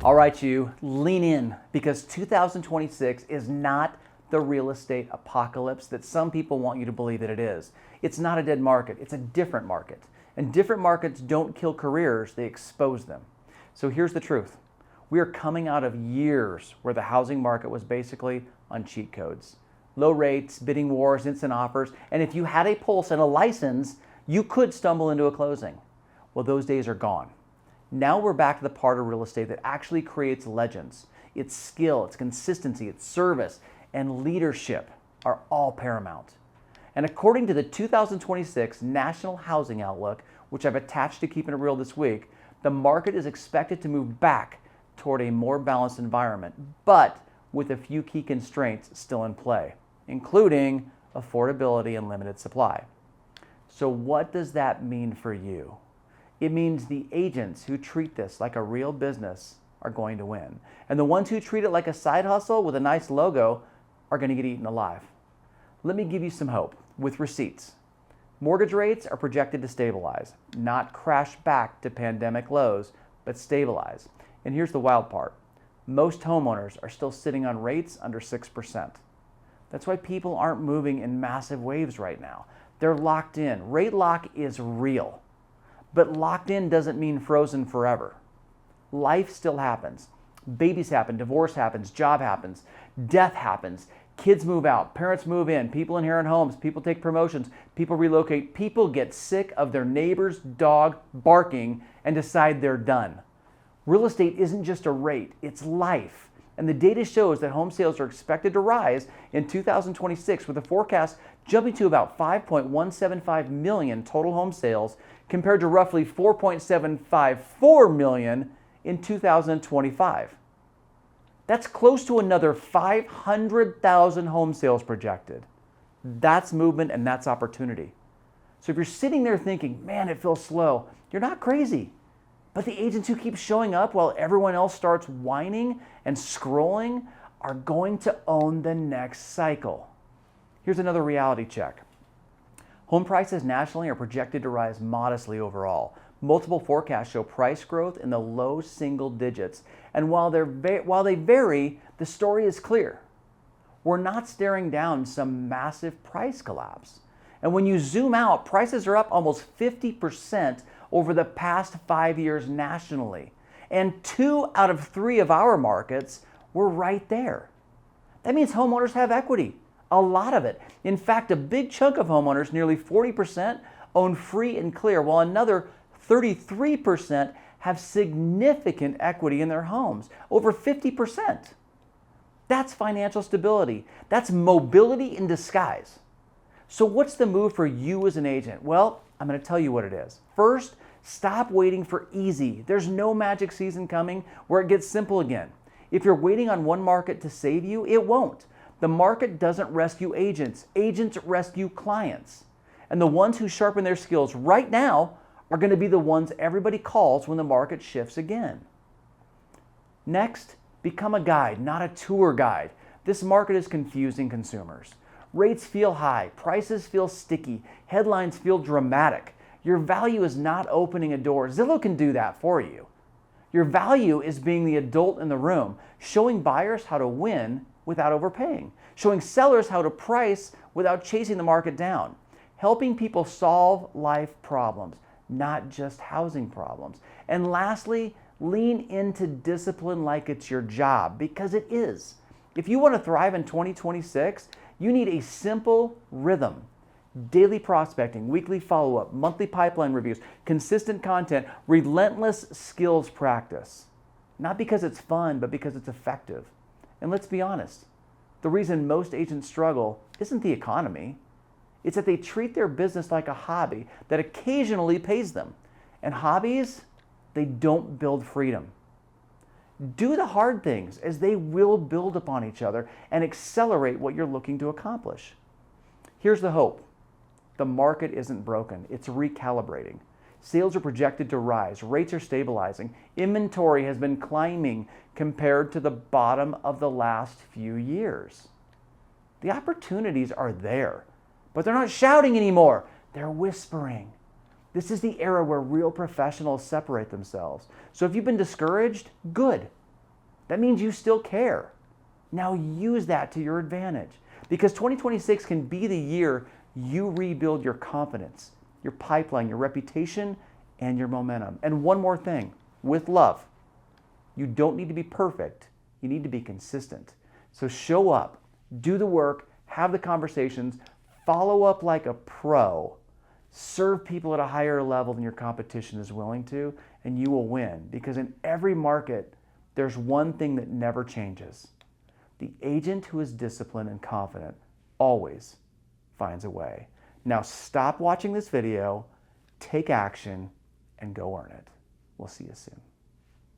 All right, you, lean in, because 2026 is not the real estate apocalypse that some people want you to believe that it is. It's not a dead market, it's a different market. And different markets don't kill careers, they expose them. So here's the truth. We are coming out of years where the housing market was basically on cheat codes. Low rates, bidding wars, instant offers, and if you had a pulse and a license, you could stumble into a closing. Well, those days are gone. Now we're back to the part of real estate that actually creates legends. Its skill, its consistency, its service, and leadership are all paramount. And according to the 2026 National Housing Outlook, which I've attached to Keeping It Real this week, the market is expected to move back toward a more balanced environment, but with a few key constraints still in play, including affordability and limited supply. So what does that mean for you? It means the agents who treat this like a real business are going to win. And the ones who treat it like a side hustle with a nice logo are going to get eaten alive. Let me give you some hope with receipts. Mortgage rates are projected to stabilize, not crash back to pandemic lows, but stabilize. And here's the wild part. Most homeowners are still sitting on rates under 6%. That's why people aren't moving in massive waves right now. They're locked in. Rate lock is real. But locked in doesn't mean frozen forever. Life still happens. Babies happen, divorce happens, job happens, death happens, kids move out, parents move in, people inherit homes, people take promotions, people relocate, people get sick of their neighbor's dog barking and decide they're done. Real estate isn't just a rate, it's life. And the data shows that home sales are expected to rise in 2026 with a forecast jumping to about 5.175 million total home sales compared to roughly 4.754 million in 2025. That's close to another 500,000 home sales projected. That's movement and that's opportunity. So if you're sitting there thinking, man, it feels slow, you're not crazy. But the agents who keep showing up while everyone else starts whining and scrolling are going to own the next cycle. Here's another reality check. Home prices nationally are projected to rise modestly overall. Multiple forecasts show price growth in the low single digits. And while they vary, the story is clear. We're not staring down some massive price collapse. And when you zoom out, prices are up almost 50% over the past 5 years nationally. And 2 out of 3 of our markets were right there. That means homeowners have equity, a lot of it. In fact, a big chunk of homeowners, nearly 40%, own free and clear, while another 33% have significant equity in their homes, over 50%. That's financial stability. That's mobility in disguise. So what's the move for you as an agent? Well, I'm going to tell you what it is. First, stop waiting for easy. There's no magic season coming where it gets simple again. If you're waiting on one market to save you, it won't. The market doesn't rescue agents. Agents rescue clients. And the ones who sharpen their skills right now are going to be the ones everybody calls when the market shifts again. Next, become a guide, not a tour guide. This market is confusing consumers. Rates feel high, prices feel sticky, headlines feel dramatic. Your value is not opening a door. Zillow can do that for you. Your value is being the adult in the room, showing buyers how to win without overpaying, showing sellers how to price without chasing the market down, helping people solve life problems, not just housing problems. And lastly, lean into discipline like it's your job, because it is. If you want to thrive in 2026, you need a simple rhythm. Daily prospecting, weekly follow-up, monthly pipeline reviews, consistent content, relentless skills practice. Not because it's fun, but because it's effective. And let's be honest, the reason most agents struggle isn't the economy. It's that they treat their business like a hobby that occasionally pays them. And hobbies, they don't build freedom. Do the hard things, as they will build upon each other and accelerate what you're looking to accomplish. Here's the hope. The market isn't broken, it's recalibrating. Sales are projected to rise, rates are stabilizing, inventory has been climbing compared to the bottom of the last few years. The opportunities are there, but they're not shouting anymore, they're whispering. This is the era where real professionals separate themselves. So if you've been discouraged, good. That means you still care. Now use that to your advantage, because 2026 can be the year you rebuild your confidence, your pipeline, your reputation, and your momentum. And one more thing, with love, you don't need to be perfect. You need to be consistent. So show up, do the work, have the conversations, follow up like a pro, serve people at a higher level than your competition is willing to, and you will win. Because in every market, there's one thing that never changes. The agent who is disciplined and confident always finds a way. Now stop watching this video, take action, and go earn it. We'll see you soon.